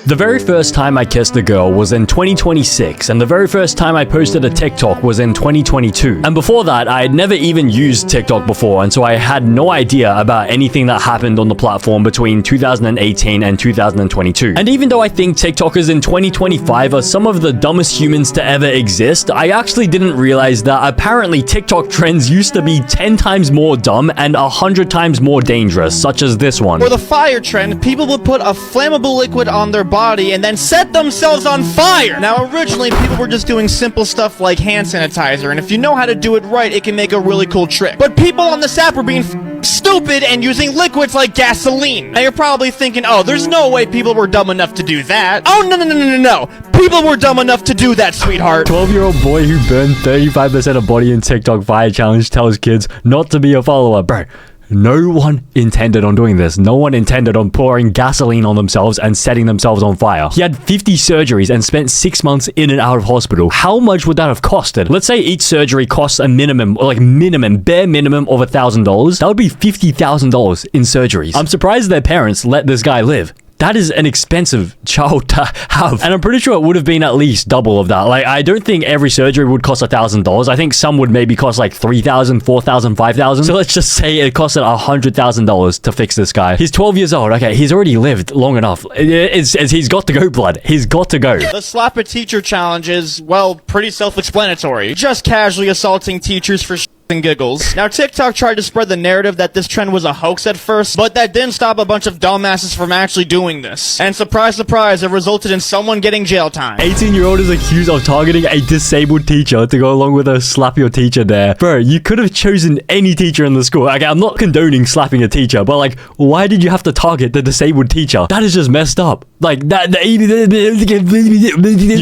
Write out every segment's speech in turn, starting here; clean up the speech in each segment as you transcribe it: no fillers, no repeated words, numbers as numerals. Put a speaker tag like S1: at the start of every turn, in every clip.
S1: The very first time I kissed a girl was in 2026, and the very first time I posted a TikTok was in 2022. And before that, I had never even used TikTok before, and so I had no idea about anything that happened on the platform between 2018 and 2022. And even though I think TikTokers in 2025 are some of the dumbest humans to ever exist, I actually didn't realize that apparently TikTok trends used to be 10 times more dumb and 100 times more dangerous, such as this one.
S2: For the fire trend, people would put a flammable liquid on their body and then set themselves on fire. Now, originally, people were just doing simple stuff like hand sanitizer, and if you know how to do it right, it can make a really cool trick. But people on this app were being stupid and using liquids like gasoline. Now, you're probably thinking, oh, there's no way people were dumb enough to do that. Oh, no. People were dumb enough to do that, sweetheart.
S1: 12-year-old boy who burned 35% of body in TikTok fire challenge tells kids not to be a follower. Bro, no one intended on doing this. No one intended on pouring gasoline on themselves and setting themselves on fire. He had 50 surgeries and spent 6 months in and out of hospital. How much would that have costed? Let's say each surgery costs a minimum, bare minimum of $1,000. That would be $50,000 in surgeries. I'm surprised their parents let this guy live. That is an expensive child to have. And I'm pretty sure it would have been at least double of that. Like, I don't think every surgery would cost $1,000. I think some would maybe cost like $3,000, $4,000, $5,000. So let's just say it costed $100,000 to fix this guy. He's 12 years old. Okay, he's already lived long enough. He's got to go, blood. He's got to go.
S2: The slap a teacher challenge is, well, pretty self-explanatory. Just casually assaulting teachers for and giggles. Now, TikTok tried to spread the narrative that this trend was a hoax at first, but that didn't stop a bunch of dumbasses from actually doing this. And surprise, surprise, it resulted in someone getting jail time.
S1: 18-year-old is accused of targeting a disabled teacher to go along with a slap your teacher there. Bro, you could have chosen any teacher in the school. Okay, I'm not condoning slapping a teacher, but like, why did you have to target the disabled teacher? That is just messed up. Like, you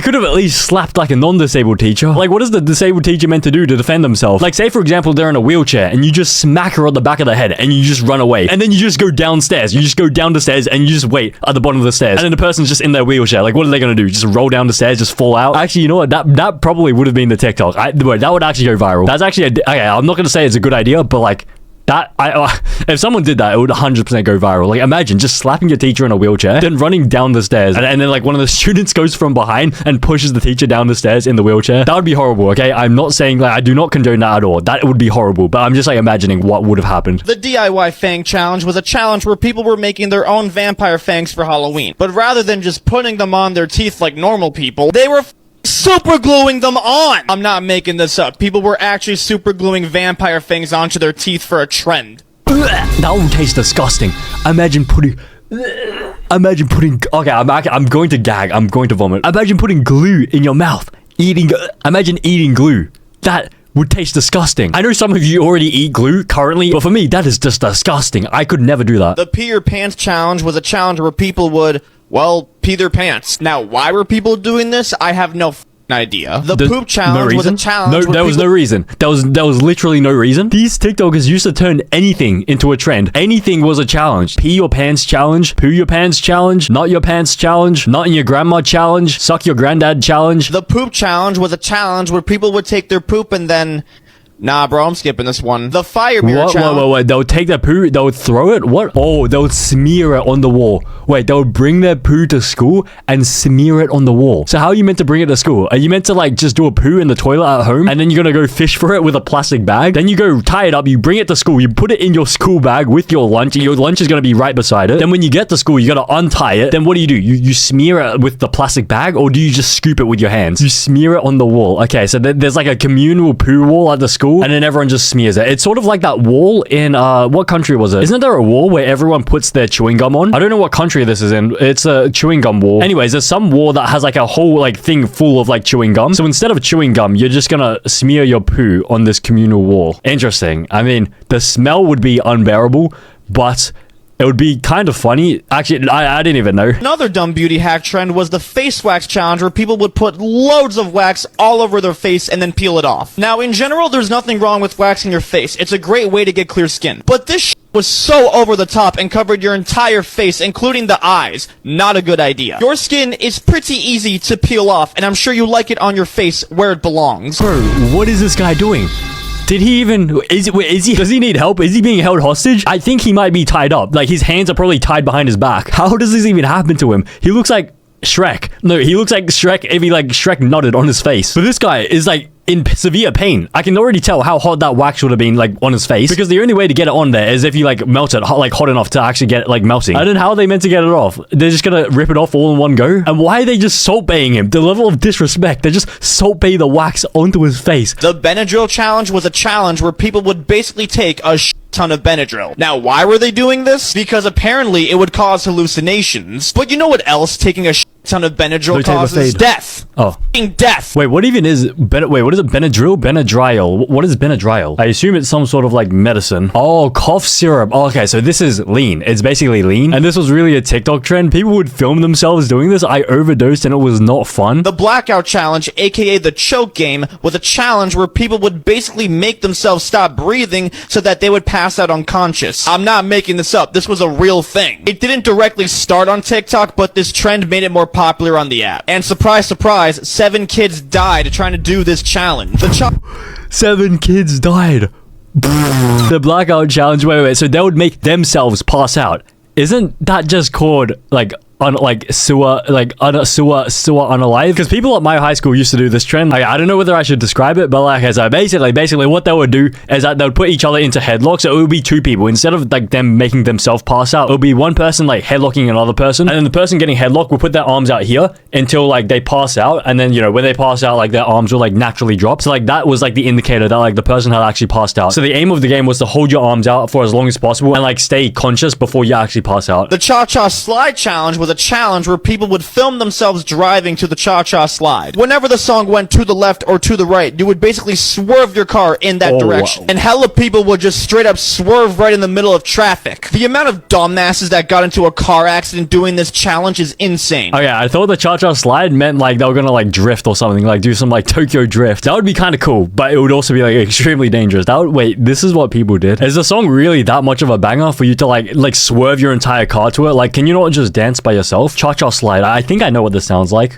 S1: could have at least slapped like a non-disabled teacher. Like, what is the disabled teacher meant to do to defend themselves? Like, say for example, they're in a wheelchair and you just smack her on the back of the head and you just run away. And then you just go downstairs. You just go down the stairs and you just wait at the bottom of the stairs. And then the person's just in their wheelchair. Like, what are they going to do? Just roll down the stairs, just fall out? Actually, you know what? That probably would have been the TikTok. That would actually go viral. That's actually, okay, I'm not going to say it's a good idea, but like, if someone did that, it would 100% go viral. Like, imagine just slapping your teacher in a wheelchair, then running down the stairs, and then like one of the students goes from behind and pushes the teacher down the stairs in the wheelchair. That would be horrible, okay? I'm not saying, like, I do not condone that at all. That would be horrible, but I'm just like imagining what would have happened.
S2: The DIY Fang Challenge was a challenge where people were making their own vampire fangs for Halloween. But rather than just putting them on their teeth like normal people, they were super gluing them on! I'm not making this up. People were actually super gluing vampire fangs onto their teeth for a trend.
S1: That would taste disgusting. Imagine putting, okay, I'm going to gag. I'm going to vomit. Imagine putting glue in your mouth. Imagine eating glue. That would taste disgusting. I know some of you already eat glue currently, but for me, that is just disgusting. I could never do that.
S2: The Pee Your Pants Challenge was a challenge where people would, well, pee their pants. Now, why were people doing this? I have no idea. The Poop Challenge was a challenge.
S1: No, there was no reason. There was literally no reason. These TikTokers used to turn anything into a trend. Anything was a challenge. Pee your pants challenge, poo your pants challenge, not your pants challenge, not in your grandma challenge, suck your granddad challenge.
S2: The Poop Challenge was a challenge where people would take their poop and then... Nah, bro, I'm skipping this one. The Fire Mirror Challenge.
S1: Wait. They would take their poo, they would throw it? What? Oh, they would smear it on the wall. Wait, they would bring their poo to school and smear it on the wall. So how are you meant to bring it to school? Are you meant to like just do a poo in the toilet at home and then you're gonna go fish for it with a plastic bag? Then you go tie it up, you bring it to school, you put it in your school bag with your lunch. Your lunch is gonna be right beside it. Then when you get to school, you gotta untie it. Then what do? You smear it with the plastic bag, or do you just scoop it with your hands? You smear it on the wall. Okay, so there's like a communal poo wall at the school, and then everyone just smears it. It's sort of like that wall in, what country was it? Isn't there a wall where everyone puts their chewing gum on? I don't know what country this is in. It's a chewing gum wall. Anyways, there's some wall that has like a whole like thing full of like chewing gum. So instead of chewing gum, you're just gonna smear your poo on this communal wall. Interesting. I mean, the smell would be unbearable, but it would be kind of funny. Actually, I didn't even know.
S2: Another dumb beauty hack trend was the face wax challenge, where people would put loads of wax all over their face and then peel it off. Now, in general, there's nothing wrong with waxing your face. It's a great way to get clear skin. But this was so over the top and covered your entire face, including the eyes. Not a good idea. Your skin is pretty easy to peel off, and I'm sure you like it on your face where it belongs.
S1: Bro, what is this guy doing? Did he even... Does he need help? Is he being held hostage? I think he might be tied up. Like, his hands are probably tied behind his back. How does this even happen to him? He looks like... Shrek. No, he looks like Shrek if he like Shrek nodded on his face. But this guy is like in severe pain. I can already tell how hot that wax would have been like on his face, because the only way to get it on there is if you like melt it hot enough to actually get it like melting. I don't know how they meant to get it off. They're just gonna rip it off all in one go. And why are they just salt baying him? The level of disrespect. They just salt bay the wax onto his face.
S2: The Benadryl challenge was a challenge where people would basically take a ton of Benadryl. Now, why were they doing this? Because apparently it would cause hallucinations. But you know what else taking a ton of Benadryl causes? Death.
S1: Oh.
S2: F***ing death.
S1: Wait, what even is what is it? Benadryl? Benadryl. What is Benadryl? I assume it's some sort of like medicine. Oh, cough syrup. Oh, okay, so this is lean. It's basically lean. And this was really a TikTok trend. People would film themselves doing this. I overdosed and it was not fun.
S2: The blackout challenge, aka the choke game, was a challenge where people would basically make themselves stop breathing so that they would pass out unconscious. I'm not making this up. This was a real thing. It didn't directly start on TikTok, but this trend made it more popular on the app. And surprise, surprise, 7 kids died trying to do this challenge.
S1: 7 kids died. The blackout challenge. Wait. So they would make themselves pass out. Isn't that just called like sewer unalive? Because people at my high school used to do this trend. Like, I don't know whether I should describe it, but like I said, basically what they would do is that they would put each other into headlocks. So it would be 2 people instead of like them making themselves pass out. It would be one person like headlocking another person, and then the person getting headlocked will put their arms out here until like they pass out, and then when they pass out, like their arms will like naturally drop. So like that was like the indicator that like the person had actually passed out. So the aim of the game was to hold your arms out for as long as possible and like stay conscious before you actually pass out.
S2: The Cha-Cha Slide challenge was a challenge where people would film themselves driving to the Cha-Cha Slide. Whenever the song went to the left or to the right, you would basically swerve your car in that direction. Wow. And hella people would just straight up swerve right in the middle of traffic. The amount of dumbasses that got into a car accident doing this challenge is insane.
S1: Oh yeah, I thought the Cha-Cha Slide meant like they were gonna like drift or something, like do some like Tokyo drift. That would be kind of cool, but it would also be like extremely dangerous. Wait, this is what people did? Is the song really that much of a banger for you to like swerve your entire car to it? Like, can you not just dance by yourself? Cha-Cha Slide. I think I know what this sounds like.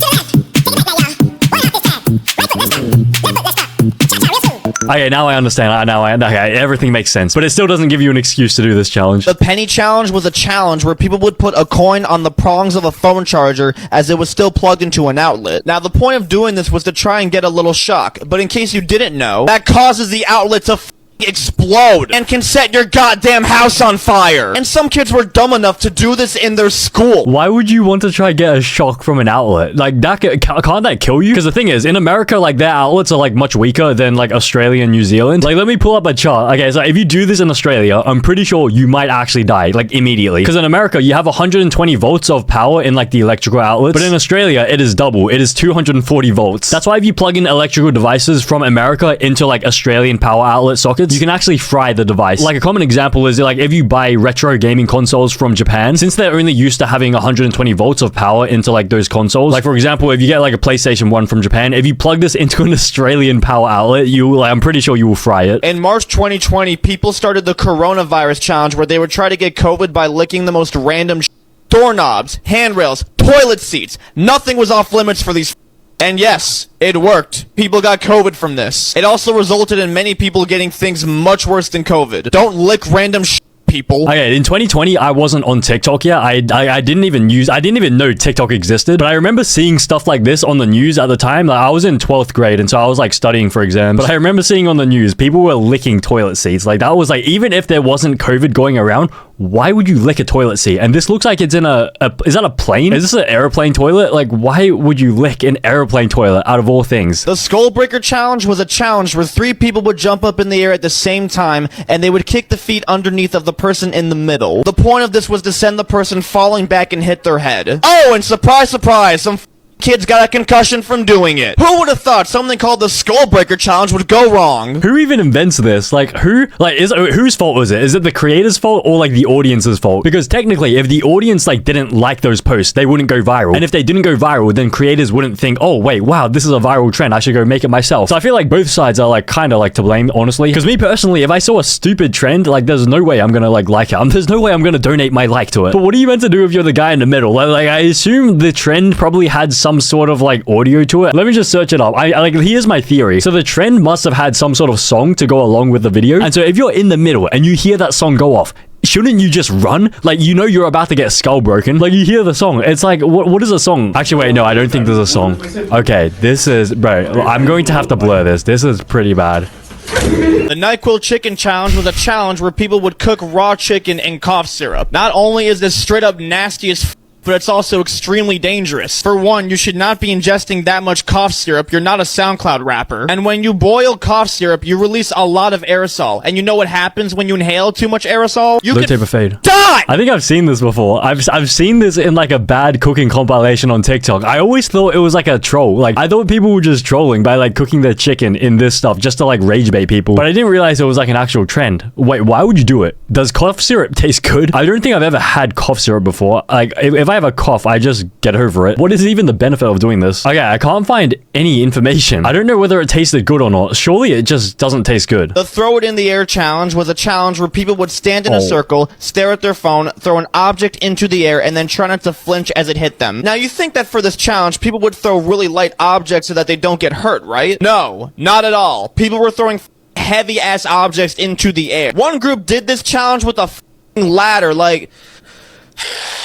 S1: Okay, now I understand. Okay, everything makes sense. But it still doesn't give you an excuse to do this challenge.
S2: The penny challenge was a challenge where people would put a coin on the prongs of a phone charger as it was still plugged into an outlet. Now, the point of doing this was to try and get a little shock. But in case you didn't know, that causes the outlet to explode and can set your goddamn house on fire. And some kids were dumb enough to do this in their school.
S1: Why would you want to try get a shock from an outlet? Like, that can't that kill you? Because the thing is, in America, like, their outlets are like much weaker than like Australia and New Zealand. Like, let me pull up a chart. Okay, so if you do this in Australia, I'm pretty sure you might actually die like immediately. Because in America, you have 120 volts of power in like the electrical outlets, but in Australia, it is double. It is 240 volts. That's why if you plug in electrical devices from America into like Australian power outlet sockets, you can actually fry the device. Like a common example is like if you buy retro gaming consoles from Japan, since they're only used to having 120 volts of power into like those consoles. Like for example, if you get like a PlayStation 1 from Japan, if you plug this into an Australian power outlet, I'm pretty sure you will fry it.
S2: In March 2020, people started the coronavirus challenge where they would try to get COVID by licking the most random doorknobs, handrails, toilet seats. Nothing was off limits for these. And yes, it worked. People got COVID from this. It also resulted in many people getting things much worse than COVID. Don't lick random people.
S1: Okay, in 2020, I wasn't on TikTok yet. I didn't even know TikTok existed. But I remember seeing stuff like this on the news at the time. Like, I was in 12th grade, and so I was like studying for exams. But I remember seeing on the news, people were licking toilet seats. Like, that was like, even if there wasn't COVID going around, why would you lick a toilet seat? And this looks like it's in is that a plane? Is this an airplane toilet? Like, why would you lick an airplane toilet out of all things?
S2: The Skull Breaker challenge was a challenge where 3 people would jump up in the air at the same time, and they would kick the feet underneath of the person in the middle. The point of this was to send the person falling back and hit their head. Oh, and surprise, surprise, some kids got a concussion from doing it. Who would have thought something called the Skull Breaker challenge would go wrong?
S1: Who even invents this? Like, whose fault was it? Is it the creator's fault or like the audience's fault? Because technically, if the audience like didn't like those posts, they wouldn't go viral. And if they didn't go viral, then creators wouldn't think, oh wait, wow, this is a viral trend, I should go make it myself. So I feel like both sides are like kind of like to blame, honestly. Because me personally, if I saw a stupid trend, like there's no way I'm gonna like it. There's no way I'm gonna donate my like to it. But what are you meant to do if you're the guy in the middle? Like I assume the trend probably had some sort of like audio to it. Let me just search it up. Here's my theory. So the trend must have had some sort of song to go along with the video. And so if you're in the middle and you hear that song go off, shouldn't you just run? Like, you know you're about to get skull broken. Like, you hear the song. It's like, what is a song? Actually, wait, no, I don't think there's a song. Okay, this is, bro, I'm going to have to blur this. This is pretty bad.
S2: The NyQuil Chicken Challenge was a challenge where people would cook raw chicken in cough syrup. Not only is this straight up nasty as but it's also extremely dangerous. For one, you should not be ingesting that much cough syrup. You're not a SoundCloud rapper. And when you boil cough syrup, you release a lot of aerosol. And you know what happens when you inhale too much aerosol? You
S1: Look, tape a fade.
S2: Die!
S1: I think I've seen this before. I've seen this in like a bad cooking compilation on TikTok. I always thought it was like a troll. Like, I thought people were just trolling by like cooking their chicken in this stuff just to like rage bait people. But I didn't realize it was like an actual trend. Wait, why would you do it? Does cough syrup taste good? I don't think I've ever had cough syrup before. Like, if I have a cough, I just get over it. What is even the benefit of doing this? Okay, I can't find any information. I don't know whether it tasted good or not. Surely it just doesn't taste good.
S2: The throw it in the air challenge was a challenge where people would stand in a circle, stare at their phone, throw an object into the air, and then try not to flinch as it hit them. Now, you think that for this challenge, people would throw really light objects so that they don't get hurt, right? No, not at all. People were throwing heavy-ass objects into the air. One group did this challenge with a ladder, like...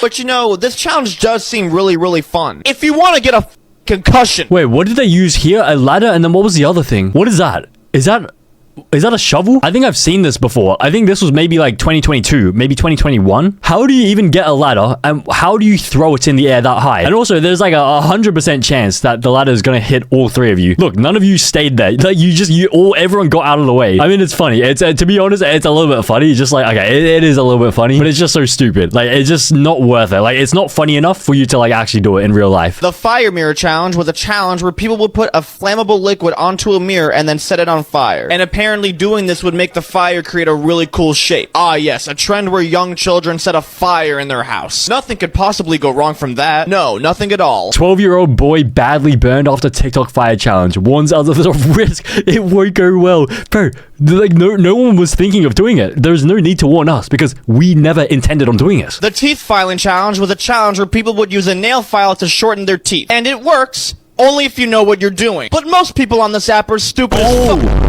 S2: But you know, this challenge does seem really, really fun. If you want to get a concussion.
S1: Wait, what did they use here? A ladder, and then what was the other thing? What is that? Is that a shovel? I think I've seen this before. I think this was maybe like 2022, maybe 2021. How do you even get a ladder, and how do you throw it in the air that high? And also, there's like a 100% chance that the ladder is gonna hit all three of you. Look, none of you stayed there. Like, everyone got out of the way. I mean, it's funny. It's to be honest, it's a little bit funny. It's just like, okay, it is a little bit funny, but it's just so stupid. Like, it's just not worth it. Like, it's not funny enough for you to like actually do it in real life.
S2: The fire mirror challenge was a challenge where people would put a flammable liquid onto a mirror and then set it on fire. And apparently doing this would make the fire create a really cool shape. Ah, yes, a trend where young children set a fire in their house. Nothing could possibly go wrong from that. No, nothing at all.
S1: 12-year-old boy badly burned after TikTok fire challenge. Warns others of risk. It won't go well. Bro, like, no one was thinking of doing it. There's no need to warn us because we never intended on doing it.
S2: The teeth filing challenge was a challenge where people would use a nail file to shorten their teeth. And it works, only if you know what you're doing. But most people on this app are stupid as fuck.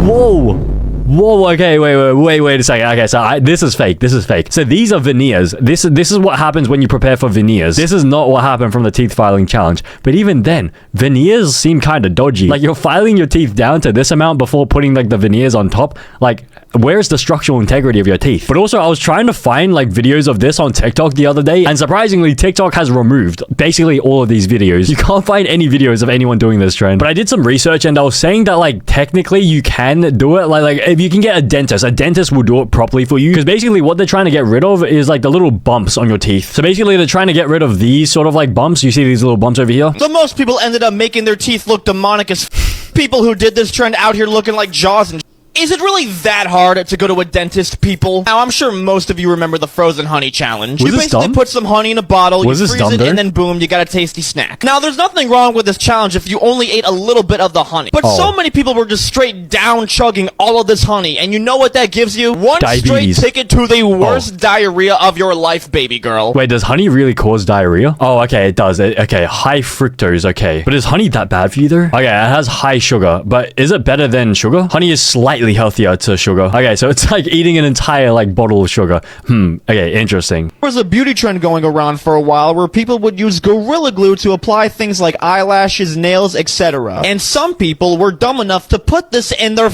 S1: Whoa, okay, wait a second. Okay, so this is fake. This is fake. So these are veneers. This is what happens when you prepare for veneers. This is not what happened from the teeth filing challenge. But even then, veneers seem kind of dodgy. Like, you're filing your teeth down to this amount before putting like the veneers on top. Like, where's the structural integrity of your teeth? But also, I was trying to find like videos of this on TikTok the other day, and surprisingly, TikTok has removed basically all of these videos. You can't find any videos of anyone doing this trend. But I did some research, and I was saying that like technically you can do it. Like if you can get a dentist will do it properly for you, because basically what they're trying to get rid of is like the little bumps on your teeth. So basically they're trying to get rid of these sort of like bumps. You see these little bumps over here?
S2: So most people ended up making their teeth look demonic as people who did this trend out here looking like Jaws and Is it really that hard to go to a dentist, people? Now, I'm sure most of you remember the frozen honey challenge.
S1: Was
S2: you
S1: this
S2: basically
S1: dumb?
S2: put some honey in a bottle,
S1: Was
S2: you
S1: this
S2: freeze
S1: dumb,
S2: it,
S1: though?
S2: and then boom, you got a tasty snack. Now, there's nothing wrong with this challenge if you only ate a little bit of the honey. But so many people were just straight down chugging all of this honey, and you know what that gives you? One
S1: Diabetes.
S2: straight ticket to the worst diarrhea of your life, baby girl.
S1: Wait, does honey really cause diarrhea? Oh, okay, it does. Okay, high fructose, okay. But is honey that bad for you, though? Okay, it has high sugar, but is it better than sugar? Honey is slightly healthier to sugar. Okay, so it's like eating an entire, like, bottle of sugar. Okay, interesting.
S2: There was a beauty trend going around for a while where people would use Gorilla Glue to apply things like eyelashes, nails, etc. And some people were dumb enough to put this in their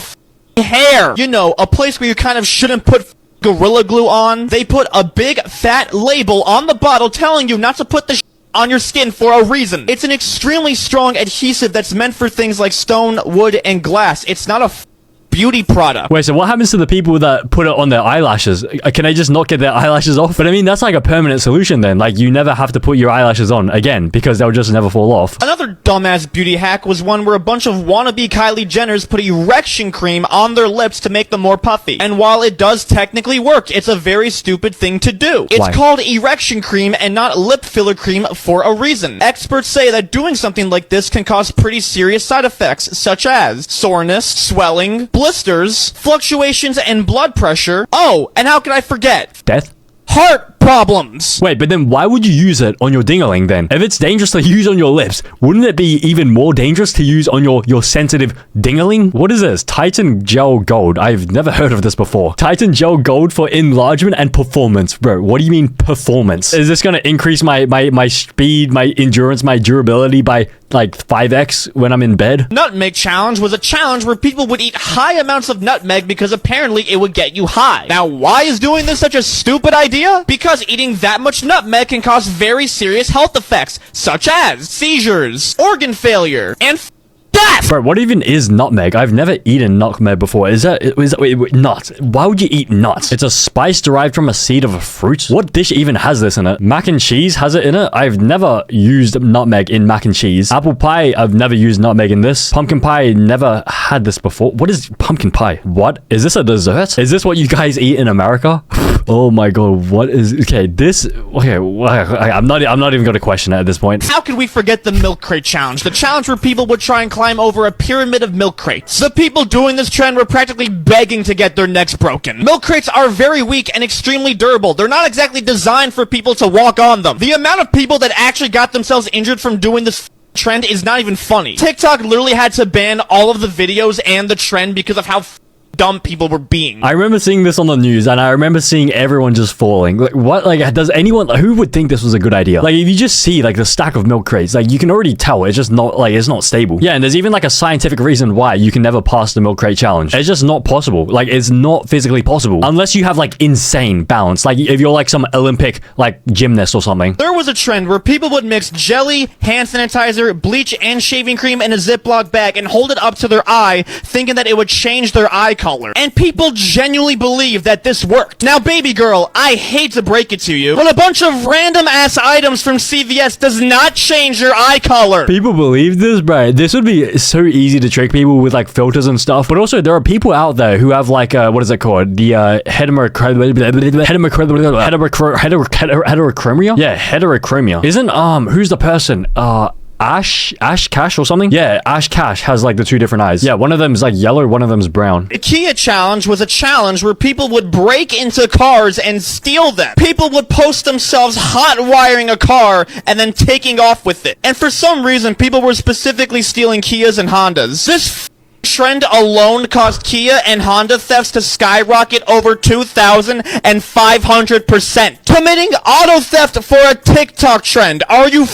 S2: hair. You know, a place where you kind of shouldn't put Gorilla Glue on. They put a big, fat label on the bottle telling you not to put the on your skin for a reason. It's an extremely strong adhesive that's meant for things like stone, wood, and glass. It's not a beauty product.
S1: Wait, so what happens to the people that put it on their eyelashes? Can they just not get their eyelashes off? But I mean, that's like a permanent solution then. Like, you never have to put your eyelashes on again because they'll just never fall off.
S2: Another dumbass beauty hack was one where a bunch of wannabe Kylie Jenners put erection cream on their lips to make them more puffy. And while it does technically work, it's a very stupid thing to do. It's
S1: Why?
S2: called erection cream and not lip filler cream for a reason. Experts say that doing something like this can cause pretty serious side effects, such as soreness, swelling, blisters, fluctuations, and blood pressure. Oh, and how could I forget?
S1: Death?
S2: Heart problems.
S1: Wait, but then why would you use it on your dingaling then? If it's dangerous to use on your lips, wouldn't it be even more dangerous to use on your sensitive dingaling? What is this? Titan Gel Gold. I've never heard of this before. Titan Gel Gold for enlargement and performance. Bro, what do you mean performance? Is this gonna increase my speed, my endurance, my durability by like 5x when I'm in bed?
S2: Nutmeg challenge was a challenge where people would eat high amounts of nutmeg because apparently it would get you high. Now, why is doing this such a stupid idea? Because eating that much nutmeg can cause very serious health effects, such as seizures, organ failure, and death!
S1: Bro, what even is nutmeg? I've never eaten nutmeg before. Wait, nuts? Why would you eat nuts? It's a spice derived from a seed of a fruit? What dish even has this in it? Mac and cheese has it in it? I've never used nutmeg in mac and cheese. Apple pie, I've never used nutmeg in this. Pumpkin pie, never had this before. What is pumpkin pie? What? Is this a dessert? Is this what you guys eat in America? Oh my god, what is... Okay, this... Okay, I'm not even going to question it at this point.
S2: How could we forget the milk crate challenge? The challenge where people would try and climb over a pyramid of milk crates. The people doing this trend were practically begging to get their necks broken. Milk crates are very weak and extremely durable. They're not exactly designed for people to walk on them. The amount of people that actually got themselves injured from doing this trend is not even funny. TikTok literally had to ban all of the videos and the trend because of how dumb people were being.
S1: I remember seeing this on the news, and I remember seeing everyone just falling. Like, what? Like, does anyone... who would think this was a good idea? Like, if you just see, like, the stack of milk crates, like, you can already tell it's just not, like, it's not stable. Yeah, and there's even, like, a scientific reason why you can never pass the milk crate challenge. It's just not possible. Like, it's not physically possible. Unless you have, like, insane balance. Like, if you're, like, some Olympic, like, gymnast or something.
S2: There was a trend where people would mix jelly, hand sanitizer, bleach, and shaving cream in a Ziploc bag and hold it up to their eye, thinking that it would change their eye color. And people genuinely believe that this worked. Now, baby girl, I hate to break it to you, but a bunch of random ass items from CVS does not change your eye color.
S1: People believe this, bro. This would be so easy to trick people with, like, filters and stuff. But also, there are people out there who have, like, what is it called? The heterochromia? Yeah, heterochromia. Isn't, who's the person? Ash Cash or something? Yeah, Ash Cash has like the two different eyes. Yeah, one of them is like yellow, one of them's brown.
S2: The Kia challenge was a challenge where people would break into cars and steal them. People would post themselves hot wiring a car and then taking off with it. And for some reason, people were specifically stealing Kias and Hondas. This trend alone caused Kia and Honda thefts to skyrocket over 2,500%. Committing auto theft for a TikTok trend. Are you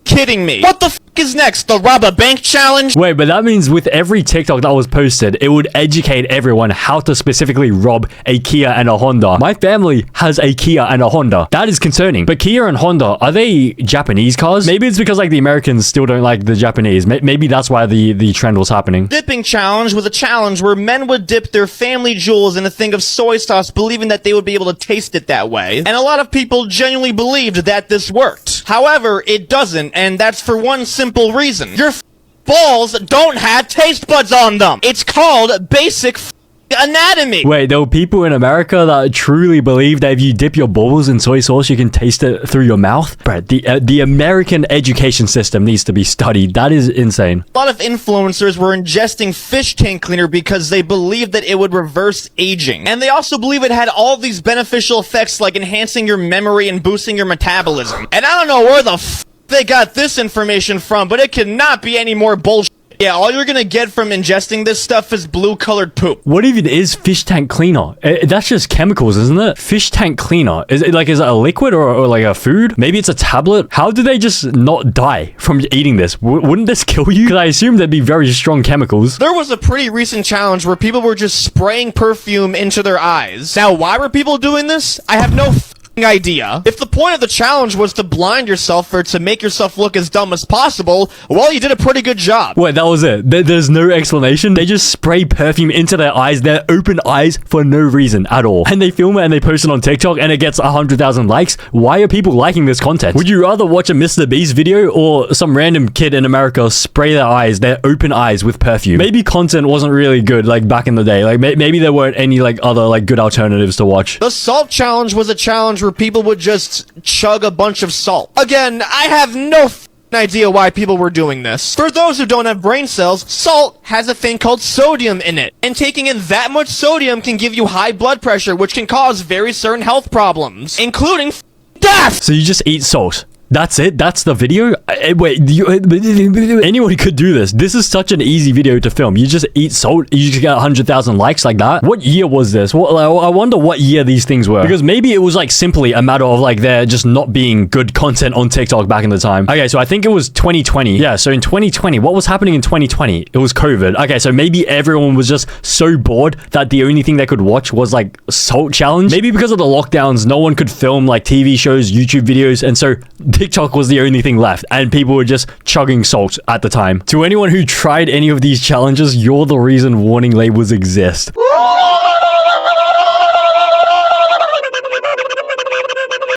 S2: kidding me? What the f is next? The rob a bank challenge?
S1: Wait, but that means with every TikTok that was posted, it would educate everyone how to specifically rob a Kia and a Honda. My family has a Kia and a Honda. That is concerning. But Kia and Honda, are they Japanese cars? Maybe it's because like the Americans still don't like the Japanese. Maybe that's why the trend was happening.
S2: Dipping challenge was a challenge where men would dip their family jewels in a thing of soy sauce, believing that they would be able to taste it that way. And a lot of people genuinely believed that this worked. However, it doesn't, and that's for one simple reason. Your balls don't have taste buds on them. It's called basic anatomy.
S1: Wait, there were people in America that truly believe that if you dip your balls in soy sauce, you can taste it through your mouth? Bro, the American education system needs to be studied. That is insane.
S2: A lot of influencers were ingesting fish tank cleaner because they believed that it would reverse aging. And they also believe it had all these beneficial effects like enhancing your memory and boosting your metabolism. And I don't know where the f they got this information from, but it cannot be any more bullshit. Yeah, all you're gonna get from ingesting this stuff is blue-colored poop.
S1: What even is fish tank cleaner? That's just chemicals, isn't it? Fish tank cleaner. Is it a liquid or like a food? Maybe it's a tablet? How do they just not die from eating this? Wouldn't this kill you? Because I assume there'd be very strong chemicals.
S2: There was a pretty recent challenge where people were just spraying perfume into their eyes. Now, why were people doing this? I have no idea. If the point of the challenge was to blind yourself or to make yourself look as dumb as possible, well, you did a pretty good job.
S1: Wait, that was it? There's no explanation? They just spray perfume into their eyes, their open eyes, for no reason at all. And they film it and they post it on TikTok and it gets 100,000 likes. Why are people liking this content? Would you rather watch a Mr. Beast video or some random kid in America spray their eyes, their open eyes, with perfume? Maybe content wasn't really good, like back in the day. Like maybe there weren't any like other like good alternatives to watch.
S2: The salt challenge was a challenge where people would just chug a bunch of salt. Again, I have no idea why people were doing this. For those who don't have brain cells, salt has a thing called sodium in it. And taking in that much sodium can give you high blood pressure, which can cause very certain health problems, including death!
S1: So you just eat salt. That's it? That's the video? Wait, anyone could do this. This is such an easy video to film. You just eat salt, you just get 100,000 likes like that. What year was this? I wonder what year these things were. Because maybe it was like simply a matter of like there just not being good content on TikTok back in the time. Okay, so I think it was 2020. Yeah, so in 2020, what was happening in 2020? It was COVID. Okay, so maybe everyone was just so bored that the only thing they could watch was like salt challenge. Maybe because of the lockdowns, no one could film like TV shows, YouTube videos, and so TikTok was the only thing left, and people were just chugging salt at the time. To anyone who tried any of these challenges, you're the reason warning labels exist.